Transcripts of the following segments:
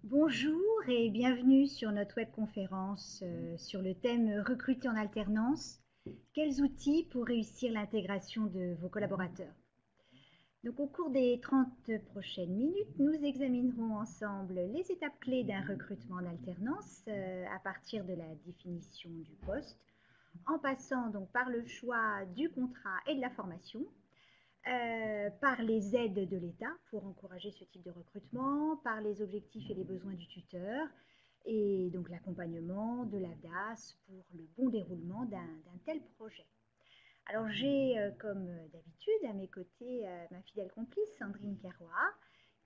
Bonjour et bienvenue sur notre webconférence sur le thème Recruter en alternance. Quels outils pour réussir l'intégration de vos collaborateurs? Donc, au cours des 30 prochaines minutes, nous examinerons ensemble les étapes clés d'un recrutement en alternance à partir de la définition du poste, en passant donc par le choix du contrat et de la formation, par les aides de l'État pour encourager ce type de recrutement, par les objectifs et les besoins du tuteur, et donc l'accompagnement de la DAS pour le bon déroulement d'un tel projet. Alors j'ai, comme d'habitude, à mes côtés ma fidèle complice Sandrine Carrois,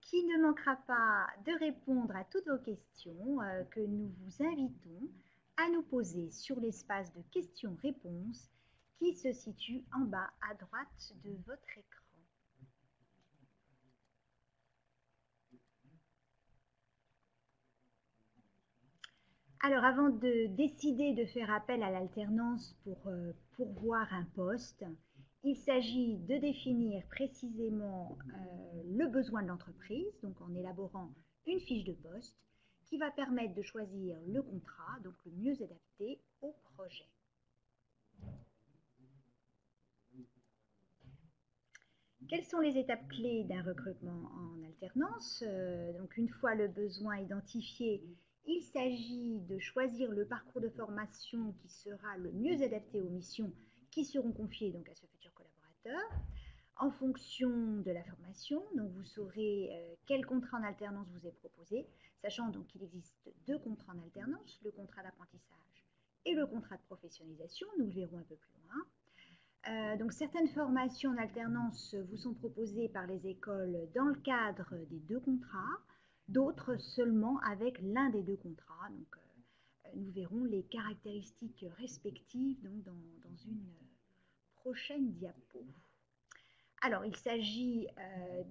qui ne manquera pas de répondre à toutes vos questions que nous vous invitons à nous poser sur l'espace de questions-réponses qui se situe en bas à droite de votre écran. Alors, avant de décider de faire appel à l'alternance pour pourvoir un poste, il s'agit de définir précisément le besoin de l'entreprise, donc en élaborant une fiche de poste qui va permettre de choisir le contrat, donc le mieux adapté au projet. Quelles sont les étapes clés d'un recrutement en alternance? Donc, une fois le besoin identifié, il s'agit de choisir le parcours de formation qui sera le mieux adapté aux missions qui seront confiées donc à ce futur collaborateur. En fonction de la formation, donc vous saurez quel contrat en alternance vous est proposé, sachant donc qu'il existe deux contrats en alternance, le contrat d'apprentissage et le contrat de professionnalisation. Nous le verrons un peu plus loin. Donc certaines formations en alternance vous sont proposées par les écoles dans le cadre des deux contrats, d'autres seulement avec l'un des deux contrats. Donc nous verrons les caractéristiques respectives donc, dans une prochaine diapo. Alors, il s'agit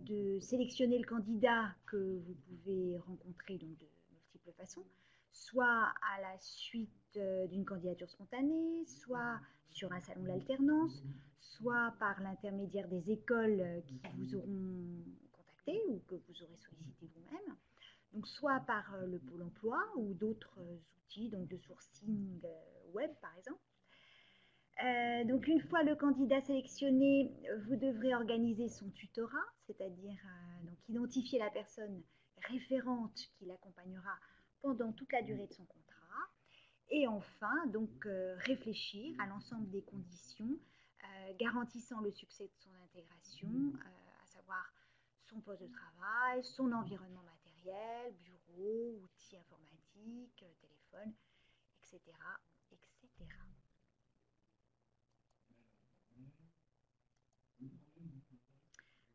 de sélectionner le candidat que vous pouvez rencontrer donc, de multiples façons, soit à la suite d'une candidature spontanée, soit sur un salon de l'alternance, soit par l'intermédiaire des écoles qui vous auront contacté ou que vous aurez sollicité vous-même, donc soit par le Pôle emploi ou d'autres outils donc de sourcing web par exemple. Donc une fois le candidat sélectionné, vous devrez organiser son tutorat, c'est-à-dire donc identifier la personne référente qui l'accompagnera pendant toute la durée de son contrat. Et enfin, donc réfléchir à l'ensemble des conditions garantissant le succès de son intégration, à savoir son poste de travail, son environnement matériel, bureau, outils informatiques, téléphone, etc., etc.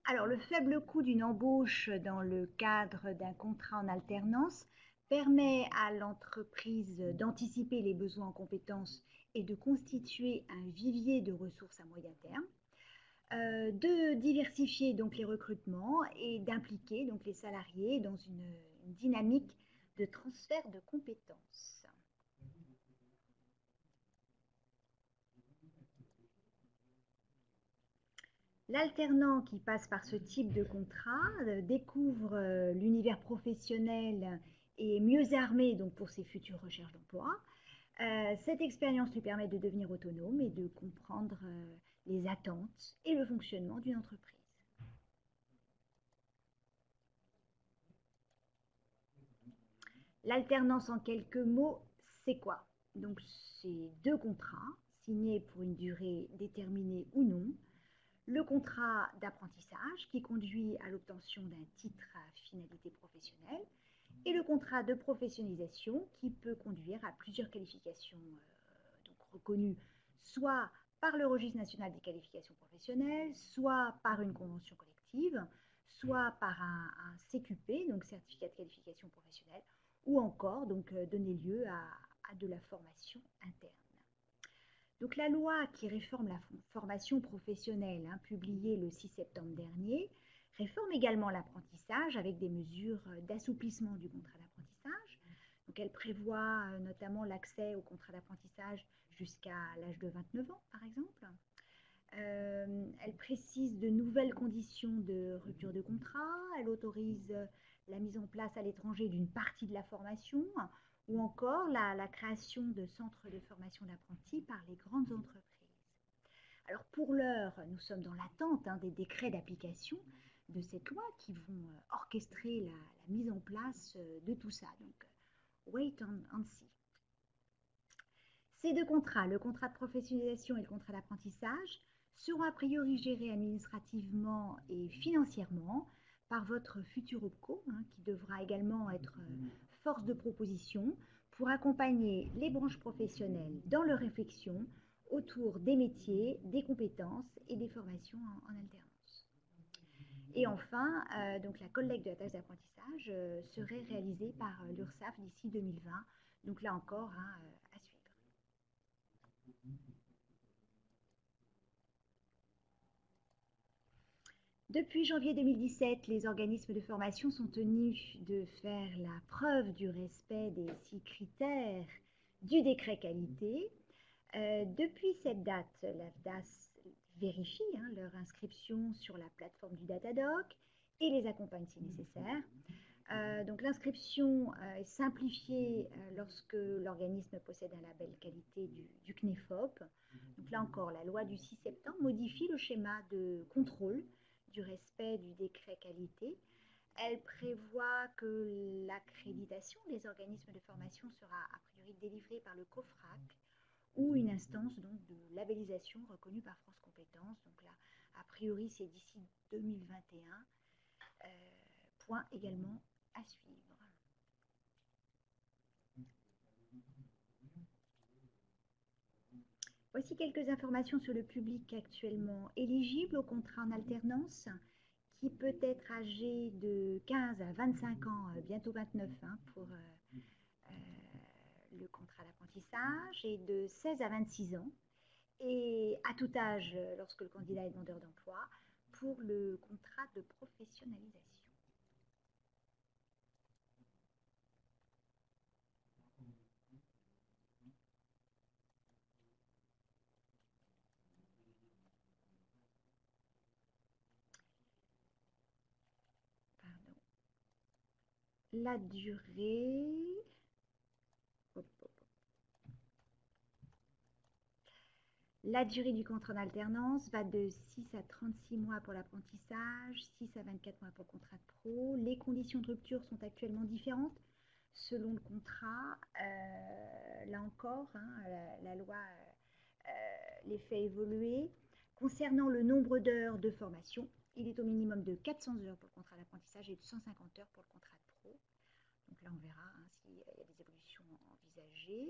Alors, le faible coût d'une embauche dans le cadre d'un contrat en alternance permet à l'entreprise d'anticiper les besoins en compétences et de constituer un vivier de ressources à moyen terme, de diversifier donc les recrutements et d'impliquer donc les salariés dans une dynamique de transfert de compétences. L'alternant qui passe par ce type de contrat découvre l'univers professionnel et est mieux armé donc, pour ses futures recherches d'emploi. Cette expérience lui permet de devenir autonome et de comprendre les attentes et le fonctionnement d'une entreprise. L'alternance en quelques mots, c'est quoi? Donc c'est deux contrats signés pour une durée déterminée ou non. Le contrat d'apprentissage qui conduit à l'obtention d'un titre à finalité professionnelle et le contrat de professionnalisation qui peut conduire à plusieurs qualifications donc reconnues soit par le registre national des qualifications professionnelles, soit par une convention collective, soit par un CQP, donc certificat de qualification professionnelle, ou encore donc donner lieu à de la formation interne. Donc la loi qui réforme la formation professionnelle, publiée le 6 septembre dernier, réforme également l'apprentissage avec des mesures d'assouplissement du contrat d'apprentissage. Donc elle prévoit notamment l'accès au contrat d'apprentissage jusqu'à l'âge de 29 ans, par exemple. Elle précise de nouvelles conditions de rupture de contrat. Elle autorise la mise en place à l'étranger d'une partie de la formation, ou encore la création de centres de formation d'apprentis par les grandes entreprises. Alors pour l'heure, nous sommes dans l'attente des décrets d'application de cette loi qui vont orchestrer la mise en place de tout ça. Donc, wait and see. Ces deux contrats, le contrat de professionnalisation et le contrat d'apprentissage, seront a priori gérés administrativement et financièrement par votre futur OPCO, qui devra également être force de proposition pour accompagner les branches professionnelles dans leur réflexion autour des métiers, des compétences et des formations en alternance. Et enfin, donc la collecte de la taxe d'apprentissage serait réalisée par l'URSSAF d'ici 2020. Donc là encore, à suivre. Depuis janvier 2017, les organismes de formation sont tenus de faire la preuve du respect des 6 critères du décret qualité. Depuis cette date, l'AFDAS vérifie leur inscription sur la plateforme du Datadoc et les accompagne si nécessaire. Donc l'inscription est simplifiée lorsque l'organisme possède un label qualité du CNEFOP. Donc là encore, la loi du 6 septembre modifie le schéma de contrôle du respect du décret qualité. Elle prévoit que l'accréditation des organismes de formation sera a priori délivrée par le COFRAC ou une instance donc, de labellisation reconnue par France Compétences. Donc là, a priori, c'est d'ici 2021. Point également à suivre. Voici quelques informations sur le public actuellement éligible au contrat en alternance, qui peut être âgé de 15 à 25 ans, bientôt 29 pour le contrat d'apprentissage, et de 16 à 26 ans, et à tout âge lorsque le candidat est demandeur d'emploi, pour le contrat de professionnalisation. La durée... La durée du contrat d'alternance va de 6 à 36 mois pour l'apprentissage, 6 à 24 mois pour le contrat de pro. Les conditions de rupture sont actuellement différentes selon le contrat. Là encore, la loi les fait évoluer. Concernant le nombre d'heures de formation, il est au minimum de 400 heures pour le contrat d'apprentissage et de 150 heures pour le contrat de pro. Donc là, on verra s'il y a des évolutions envisagées.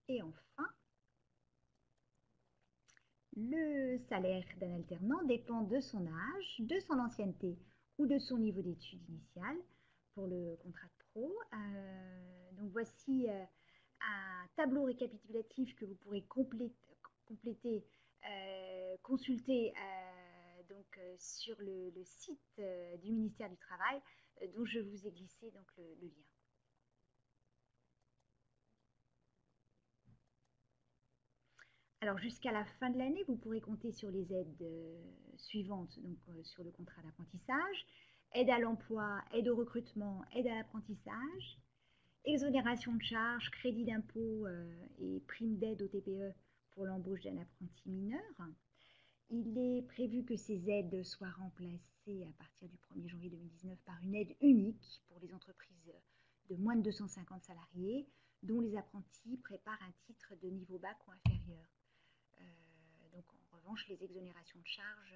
Et enfin, le salaire d'un alternant dépend de son âge, de son ancienneté ou de son niveau d'études initiales pour le contrat de pro. Donc voici un tableau récapitulatif que vous pourrez compléter, consulter donc, sur le site du ministère du Travail, dont je vous ai glissé donc, le lien. Alors jusqu'à la fin de l'année, vous pourrez compter sur les aides suivantes, donc sur le contrat d'apprentissage, aide à l'emploi, aide au recrutement, aide à l'apprentissage, exonération de charges, crédit d'impôt et prime d'aide au TPE pour l'embauche d'un apprenti mineur. Il est prévu que ces aides soient remplacées à partir du 1er janvier 2019 par une aide unique pour les entreprises de moins de 250 salariés, dont les apprentis préparent un titre de niveau bac ou inférieur. Donc en revanche, les exonérations de charges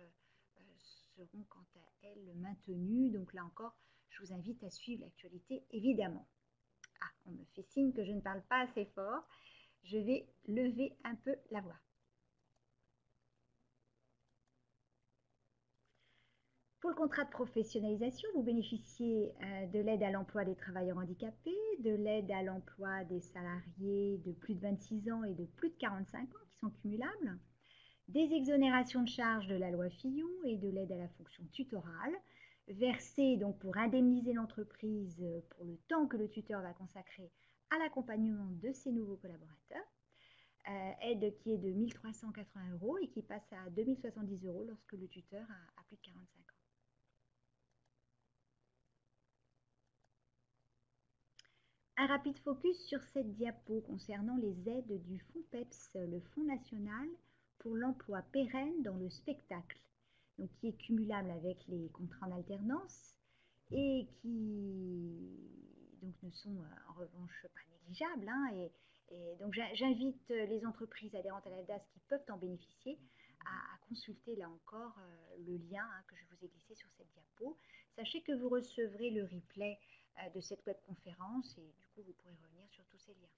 seront quant à elles maintenues. Donc là encore, je vous invite à suivre l'actualité, évidemment. Ah, on me fait signe que je ne parle pas assez fort. Je vais lever un peu la voix. Pour le contrat de professionnalisation, vous bénéficiez de l'aide à l'emploi des travailleurs handicapés, de l'aide à l'emploi des salariés de plus de 26 ans et de plus de 45 ans qui sont cumulables, des exonérations de charges de la loi Fillon et de l'aide à la fonction tutorale, versée donc pour indemniser l'entreprise pour le temps que le tuteur va consacrer à l'accompagnement de ses nouveaux collaborateurs. Aide qui est de 1 380 € et qui passe à 2 070 € lorsque le tuteur a plus de 45 ans. Un rapide focus sur cette diapo concernant les aides du Fonds PEPS, le Fonds national pour l'emploi pérenne dans le spectacle, donc qui est cumulable avec les contrats en alternance et qui donc ne sont en revanche pas négligeables. Hein, et donc j'invite les entreprises adhérentes à l'AFDAS qui peuvent en bénéficier à consulter là encore le lien que je vous ai glissé sur cette diapo. Sachez que vous recevrez le replay de cette webconférence et du coup vous pourrez revenir sur tous ces liens.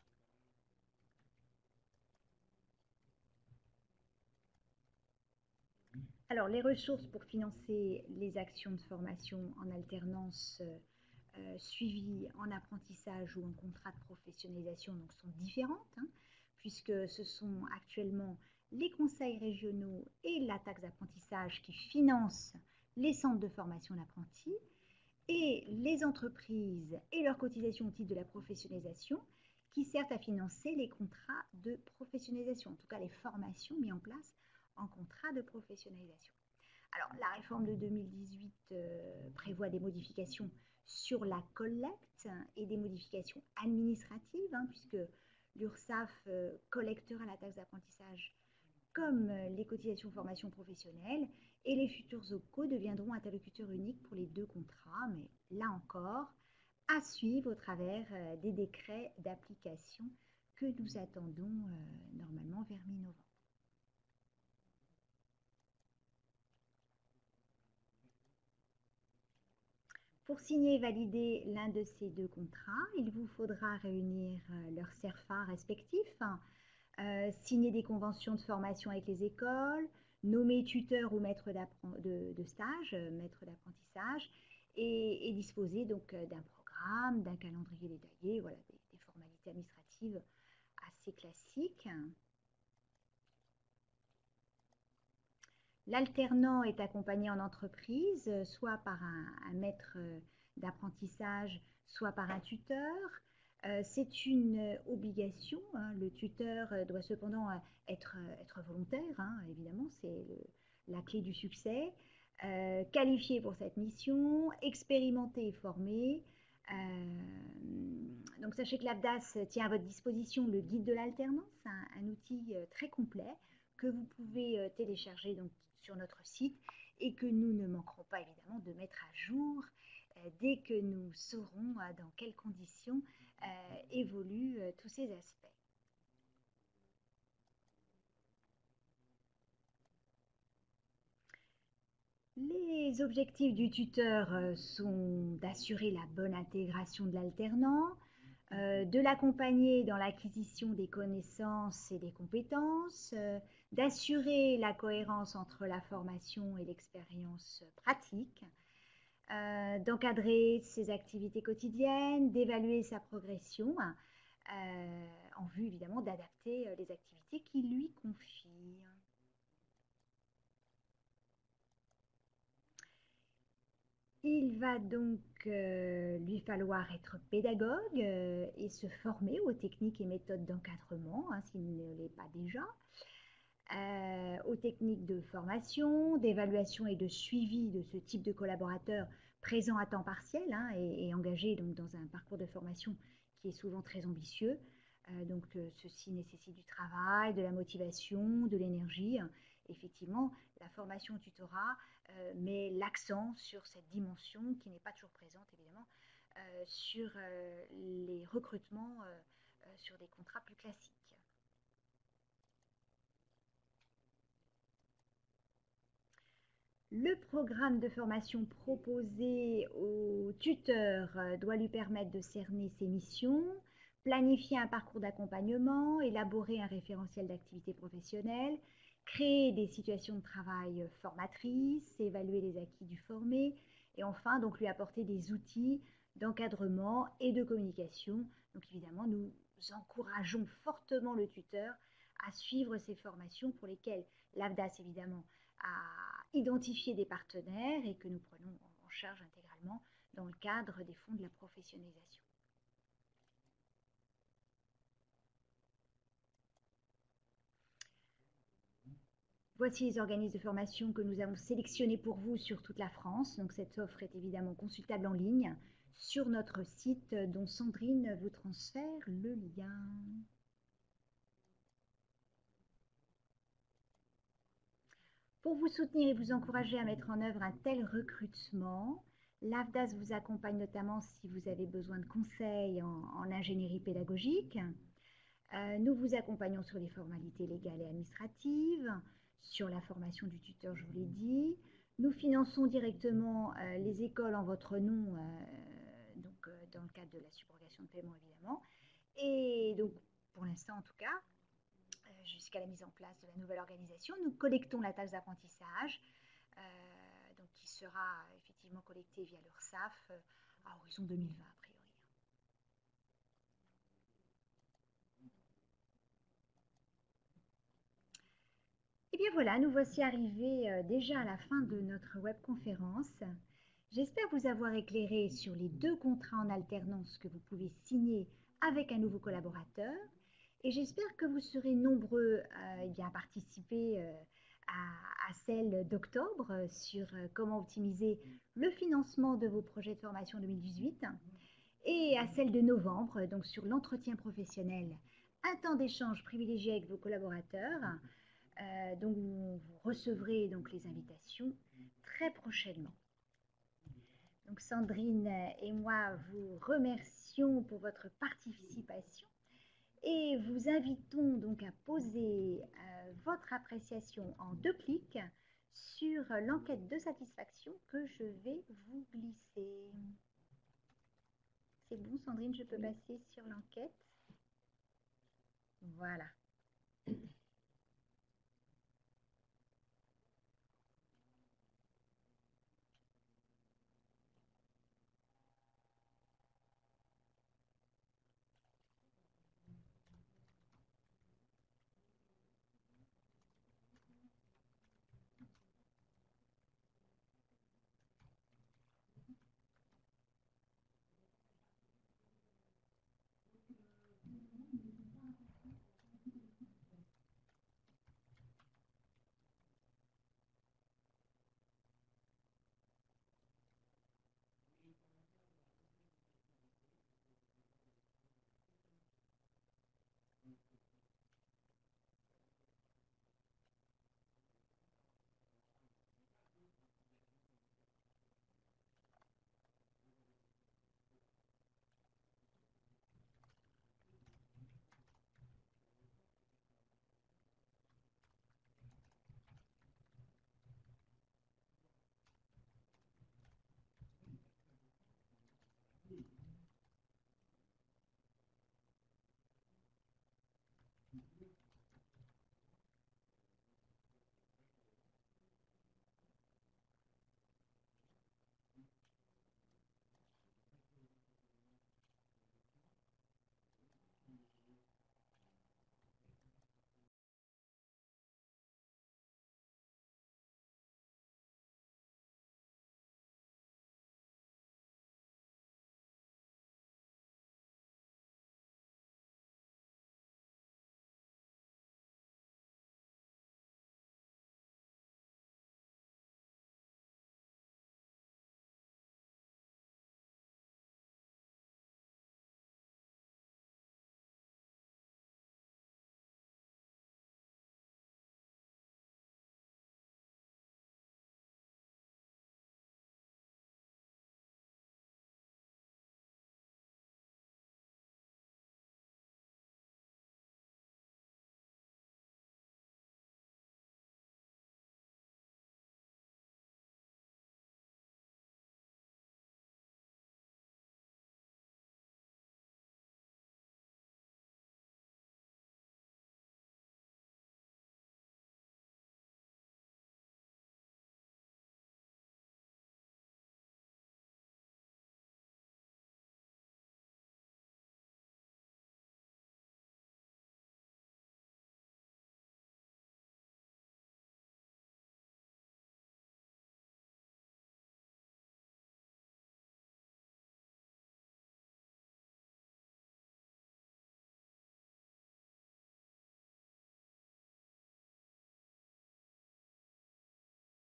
Alors les ressources pour financer les actions de formation en alternance suivies en apprentissage ou en contrat de professionnalisation donc, sont différentes, hein, puisque ce sont actuellement les conseils régionaux et la taxe d'apprentissage qui financent les centres de formation d'apprentis et les entreprises et leurs cotisations au titre de la professionnalisation qui servent à financer les contrats de professionnalisation, en tout cas les formations mises en place en contrat de professionnalisation. Alors, la réforme de 2018 prévoit des modifications sur la collecte et des modifications administratives, hein, puisque l'URSSAF collectera la taxe d'apprentissage comme les cotisations formation professionnelle, et les futurs OPCO deviendront interlocuteurs uniques pour les deux contrats, mais là encore, à suivre au travers des décrets d'application que nous attendons normalement vers mi-novembre. Pour signer et valider l'un de ces deux contrats, il vous faudra réunir leurs CERFA respectifs, signer des conventions de formation avec les écoles, nommer tuteur ou maître de stage, maître d'apprentissage, et disposer donc d'un programme, d'un calendrier détaillé, voilà, des formalités administratives assez classiques. L'alternant est accompagné en entreprise, soit par un maître d'apprentissage, soit par un tuteur. C'est une obligation. Hein. Le tuteur doit cependant être volontaire, hein, évidemment, c'est la clé du succès. Qualifié pour cette mission, expérimenté et formé. Donc sachez que l'AFDAS tient à votre disposition le guide de l'alternance, un outil très complet que vous pouvez télécharger donc, sur notre site et que nous ne manquerons pas évidemment de mettre à jour dès que nous saurons dans quelles conditions évoluent tous ces aspects. Les objectifs du tuteur sont d'assurer la bonne intégration de l'alternant, de l'accompagner dans l'acquisition des connaissances et des compétences, d'assurer la cohérence entre la formation et l'expérience pratique, d'encadrer ses activités quotidiennes, d'évaluer sa progression, en vue évidemment d'adapter les activités qu'il lui confie. Il va donc lui falloir être pédagogue et se former aux techniques et méthodes d'encadrement, hein, s'il ne l'est pas déjà, aux techniques de formation, d'évaluation et de suivi de ce type de collaborateurs présents à temps partiel hein, et engagés donc, dans un parcours de formation qui est souvent très ambitieux. Donc ceci nécessite du travail, de la motivation, de l'énergie. Effectivement, la formation tutorat met l'accent sur cette dimension qui n'est pas toujours présente évidemment sur les recrutements sur des contrats plus classiques. Le programme de formation proposé au tuteur doit lui permettre de cerner ses missions, planifier un parcours d'accompagnement, élaborer un référentiel d'activité professionnelle, créer des situations de travail formatrices, évaluer les acquis du formé et enfin donc lui apporter des outils d'encadrement et de communication. Donc évidemment, nous encourageons fortement le tuteur à suivre ces formations pour lesquelles l'AFDAS évidemment a identifié des partenaires et que nous prenons en charge intégralement dans le cadre des fonds de la professionnalisation. Voici les organismes de formation que nous avons sélectionnés pour vous sur toute la France. Donc cette offre est évidemment consultable en ligne sur notre site dont Sandrine vous transfère le lien. Pour vous soutenir et vous encourager à mettre en œuvre un tel recrutement, l'AFDAS vous accompagne notamment si vous avez besoin de conseils en ingénierie pédagogique. Nous vous accompagnons sur les formalités légales et administratives, sur la formation du tuteur, je vous l'ai dit. Nous finançons directement les écoles en votre nom, dans le cadre de la subrogation de paiement évidemment. Et donc, pour l'instant en tout cas, jusqu'à la mise en place de la nouvelle organisation, nous collectons la taxe d'apprentissage, qui sera effectivement collectée via l'URSSAF à horizon 2020 a priori. Et bien voilà, nous voici arrivés déjà à la fin de notre webconférence. J'espère vous avoir éclairé sur les 2 contrats en alternance que vous pouvez signer avec un nouveau collaborateur. Et j'espère que vous serez nombreux à participer à celle d'octobre sur comment optimiser le financement de vos projets de formation 2018 et à celle de novembre, donc sur l'entretien professionnel, un temps d'échange privilégié avec vos collaborateurs. Donc vous recevrez donc les invitations très prochainement. Donc Sandrine et moi vous remercions pour votre participation et vous invitons donc à poser votre appréciation en 2 clics sur l'enquête de satisfaction que je vais vous glisser. C'est bon Sandrine, je peux passer sur l'enquête. Voilà.